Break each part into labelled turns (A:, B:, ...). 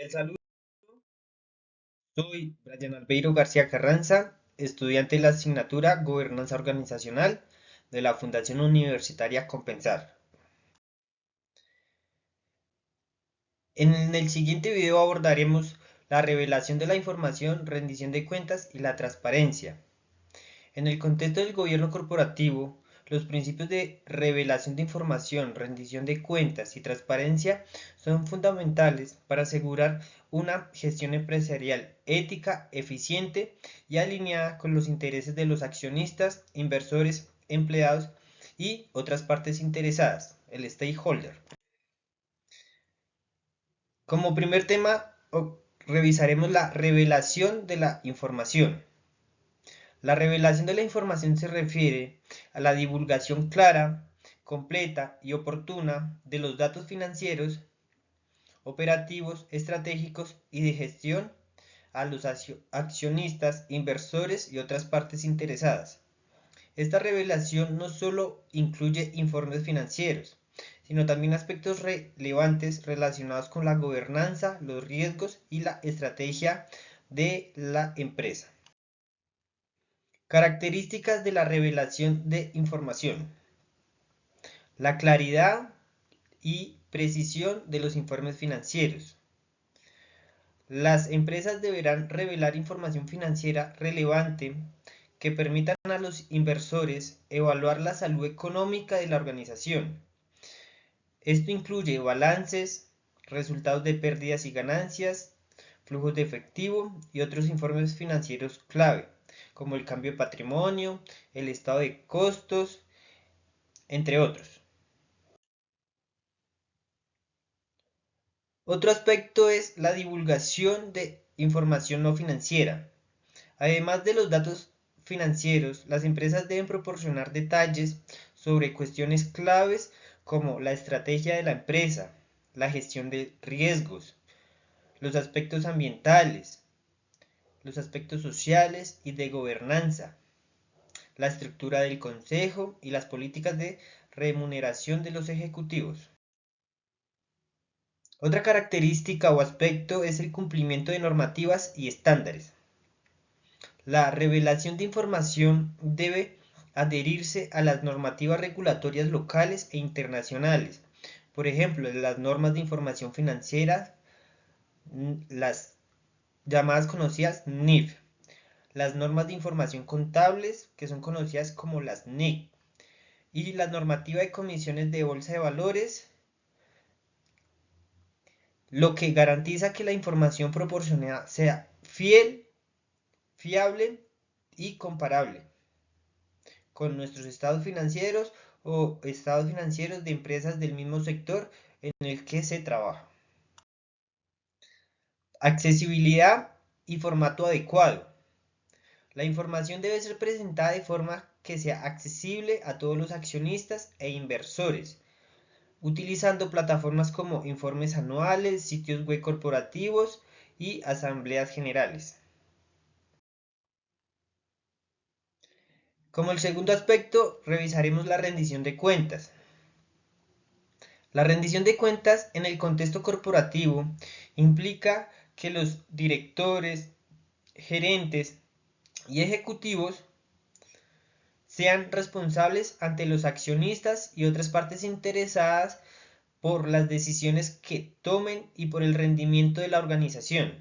A: El saludo, soy Brian Albeiro García Carranza, estudiante de la asignatura Gobernanza Organizacional de la Fundación Universitaria Compensar. En el siguiente video abordaremos la revelación de la información, rendición de cuentas y la transparencia. En el contexto del gobierno corporativo, los principios de revelación de información, rendición de cuentas y transparencia son fundamentales para asegurar una gestión empresarial ética, eficiente y alineada con los intereses de los accionistas, inversores, empleados y otras partes interesadas, el stakeholder. Como primer tema, revisaremos la revelación de la información. La revelación de la información se refiere a la divulgación clara, completa y oportuna de los datos financieros, operativos, estratégicos y de gestión a los accionistas, inversores y otras partes interesadas. Esta revelación no solo incluye informes financieros, sino también aspectos relevantes relacionados con la gobernanza, los riesgos y la estrategia de la empresa. Características de la revelación de información. La claridad y precisión de los informes financieros. Las empresas deberán revelar información financiera relevante que permitan a los inversores evaluar la salud económica de la organización. Esto incluye balances, resultados de pérdidas y ganancias, flujos de efectivo y otros informes financieros clave, como el cambio de patrimonio, el estado de costos, entre otros. Otro aspecto es la divulgación de información no financiera. Además de los datos financieros, las empresas deben proporcionar detalles sobre cuestiones claves como la estrategia de la empresa, la gestión de riesgos, los aspectos ambientales, los aspectos sociales y de gobernanza, la estructura del consejo y las políticas de remuneración de los ejecutivos. Otra característica o aspecto es el cumplimiento de normativas y estándares. La revelación de información debe adherirse a las normativas regulatorias locales e internacionales, por ejemplo, las normas de información financiera, las llamadas conocidas NIF, las normas de información contables, que son conocidas como las NIC, y la normativa de comisiones de bolsa de valores, lo que garantiza que la información proporcionada sea fiel, fiable y comparable con nuestros estados financieros o estados financieros de empresas del mismo sector en el que se trabaja. Accesibilidad y formato adecuado. La información debe ser presentada de forma que sea accesible a todos los accionistas e inversores, utilizando plataformas como informes anuales, sitios web corporativos y asambleas generales. Como el segundo aspecto, revisaremos la rendición de cuentas. La rendición de cuentas en el contexto corporativo implica que los directores, gerentes y ejecutivos sean responsables ante los accionistas y otras partes interesadas por las decisiones que tomen y por el rendimiento de la organización.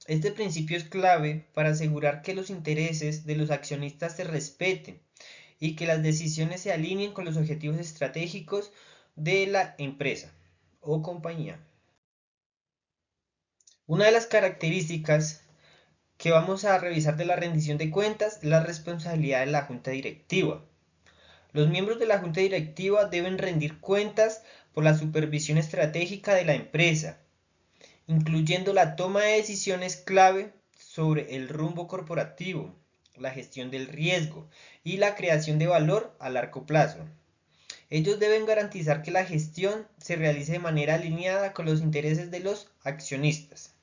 A: Este principio es clave para asegurar que los intereses de los accionistas se respeten y que las decisiones se alineen con los objetivos estratégicos de la empresa o compañía. Una de las características que vamos a revisar de la rendición de cuentas es la responsabilidad de la junta directiva. Los miembros de la junta directiva deben rendir cuentas por la supervisión estratégica de la empresa, incluyendo la toma de decisiones clave sobre el rumbo corporativo, la gestión del riesgo y la creación de valor a largo plazo. Ellos deben garantizar que la gestión se realice de manera alineada con los intereses de los accionistas.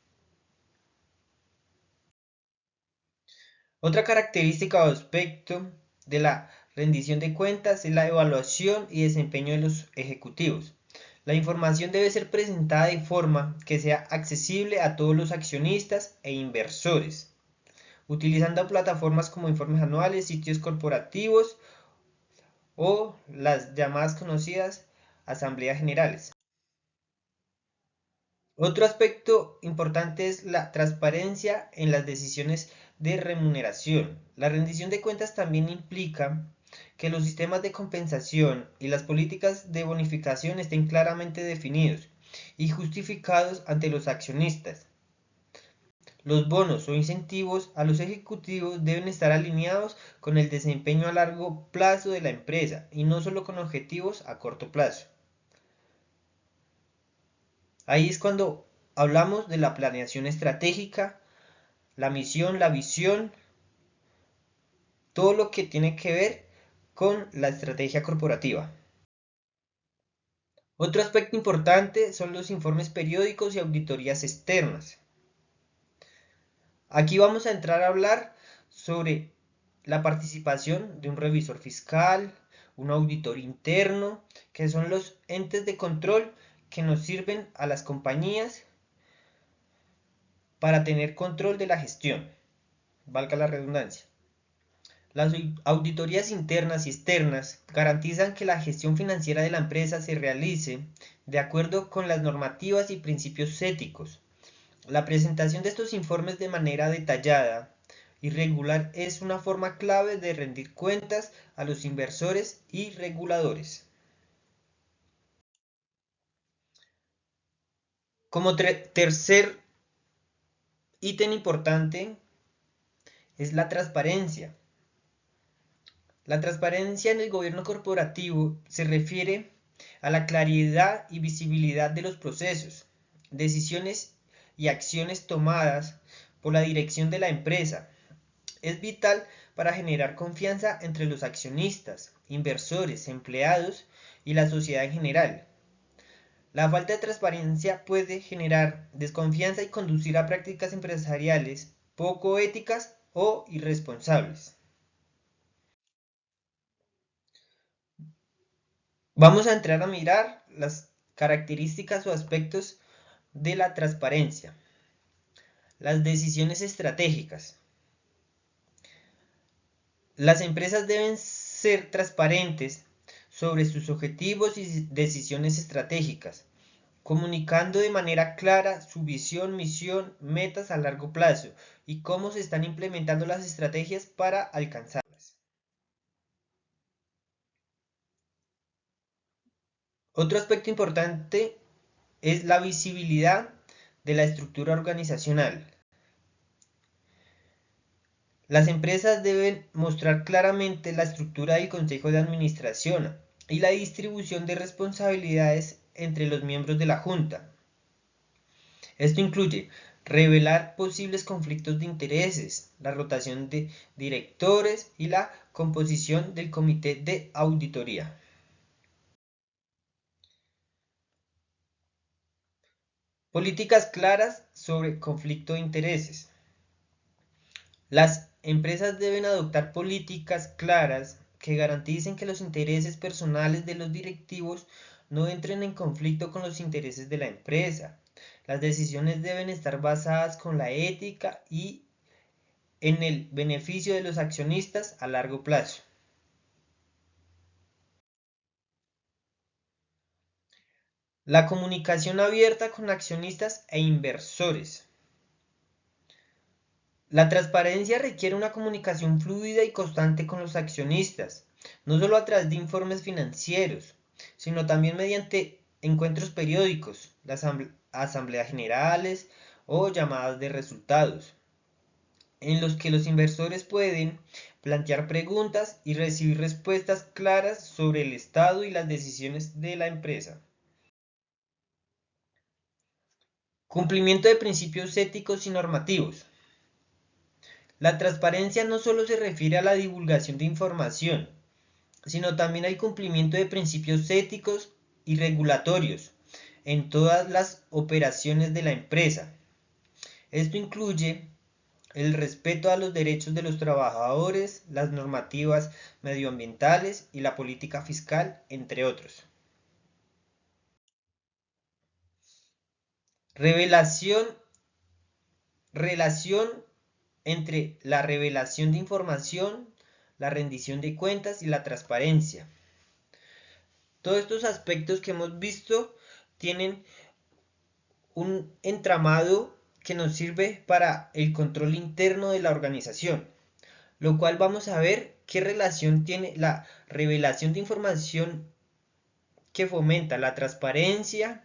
A: Otra característica o aspecto de la rendición de cuentas es la evaluación y desempeño de los ejecutivos. La información debe ser presentada de forma que sea accesible a todos los accionistas e inversores, utilizando plataformas como informes anuales, sitios corporativos o las llamadas conocidas asambleas generales. Otro aspecto importante es la transparencia en las decisiones de remuneración. La rendición de cuentas también implica que los sistemas de compensación y las políticas de bonificación estén claramente definidos y justificados ante los accionistas. Los bonos o incentivos a los ejecutivos deben estar alineados con el desempeño a largo plazo de la empresa y no solo con objetivos a corto plazo. Ahí es cuando hablamos de la planeación estratégica, la misión, la visión, todo lo que tiene que ver con la estrategia corporativa. Otro aspecto importante son los informes periódicos y auditorías externas. Aquí vamos a entrar a hablar sobre la participación de un revisor fiscal, un auditor interno, que son los entes de control que nos sirven a las compañías para tener control de la gestión, valga la redundancia. Las auditorías internas y externas garantizan que la gestión financiera de la empresa se realice de acuerdo con las normativas y principios éticos. La presentación de estos informes de manera detallada y regular es una forma clave de rendir cuentas a los inversores y reguladores. Como tercer ítem importante es la transparencia. La transparencia en el gobierno corporativo se refiere a la claridad y visibilidad de los procesos, decisiones y acciones tomadas por la dirección de la empresa. Es vital para generar confianza entre los accionistas, inversores, empleados y la sociedad en general. La falta de transparencia puede generar desconfianza y conducir a prácticas empresariales poco éticas o irresponsables. Vamos a entrar a mirar las características o aspectos de la transparencia. Las decisiones estratégicas. Las empresas deben ser transparentes sobre sus objetivos y decisiones estratégicas, comunicando de manera clara su visión, misión, metas a largo plazo y cómo se están implementando las estrategias para alcanzarlas. Otro aspecto importante es la visibilidad de la estructura organizacional. Las empresas deben mostrar claramente la estructura del consejo de administración y la distribución de responsabilidades entre los miembros de la junta. Esto incluye revelar posibles conflictos de intereses, la rotación de directores y la composición del comité de auditoría. Políticas claras sobre conflicto de intereses. Las empresas deben adoptar políticas claras que garanticen que los intereses personales de los directivos no entren en conflicto con los intereses de la empresa. Las decisiones deben estar basadas con la ética y en el beneficio de los accionistas a largo plazo. La comunicación abierta con accionistas e inversores. La transparencia requiere una comunicación fluida y constante con los accionistas, no solo a través de informes financieros, sino también mediante encuentros periódicos, las asambleas generales o llamadas de resultados, en los que los inversores pueden plantear preguntas y recibir respuestas claras sobre el estado y las decisiones de la empresa. Cumplimiento de principios éticos y normativos. La transparencia no solo se refiere a la divulgación de información, sino también al cumplimiento de principios éticos y regulatorios en todas las operaciones de la empresa. Esto incluye el respeto a los derechos de los trabajadores, las normativas medioambientales y la política fiscal, entre otros. Revelación, relación entre la revelación de información, la rendición de cuentas y la transparencia. Todos estos aspectos que hemos visto tienen un entramado que nos sirve para el control interno de la organización, lo cual vamos a ver qué relación tiene la revelación de información que fomenta la transparencia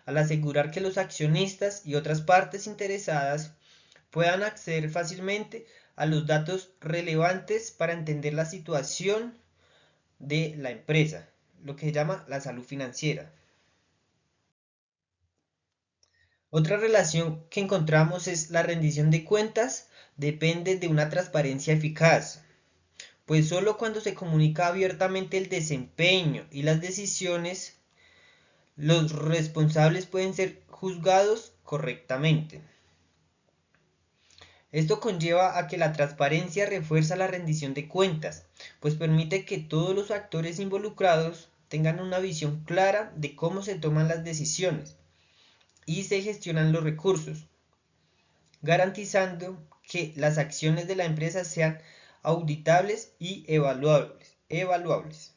A: al asegurar que los accionistas y otras partes interesadas puedan acceder fácilmente a los datos relevantes para entender la situación de la empresa, lo que se llama la salud financiera. Otra relación que encontramos es la rendición de cuentas depende de una transparencia eficaz, pues solo cuando se comunica abiertamente el desempeño y las decisiones, los responsables pueden ser juzgados correctamente. Esto conlleva a que la transparencia refuerza la rendición de cuentas, pues permite que todos los actores involucrados tengan una visión clara de cómo se toman las decisiones y se gestionan los recursos, garantizando que las acciones de la empresa sean auditables y evaluables.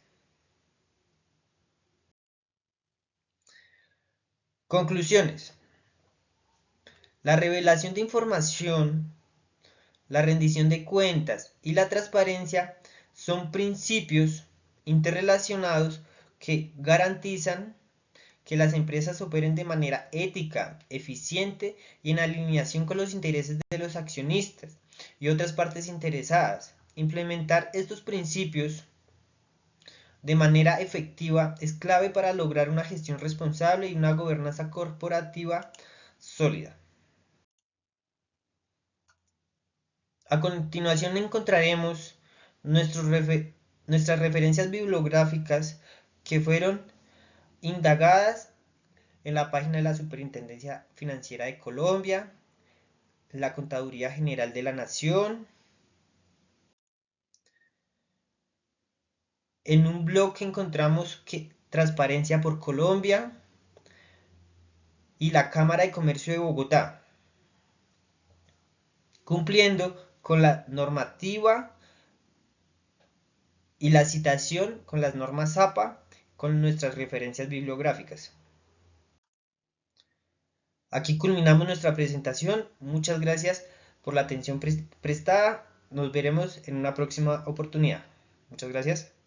A: Conclusiones. La revelación de información, la rendición de cuentas y la transparencia son principios interrelacionados que garantizan que las empresas operen de manera ética, eficiente y en alineación con los intereses de los accionistas y otras partes interesadas. Implementar estos principios de manera efectiva es clave para lograr una gestión responsable y una gobernanza corporativa sólida. A continuación encontraremos nuestras referencias bibliográficas que fueron indagadas en la página de la Superintendencia Financiera de Colombia, la Contaduría General de la Nación, en un blog que encontramos Transparencia por Colombia y la Cámara de Comercio de Bogotá, cumpliendo con la normativa y la citación con las normas APA con nuestras referencias bibliográficas. Aquí culminamos nuestra presentación. Muchas gracias por la atención prestada. Nos veremos en una próxima oportunidad. Muchas gracias.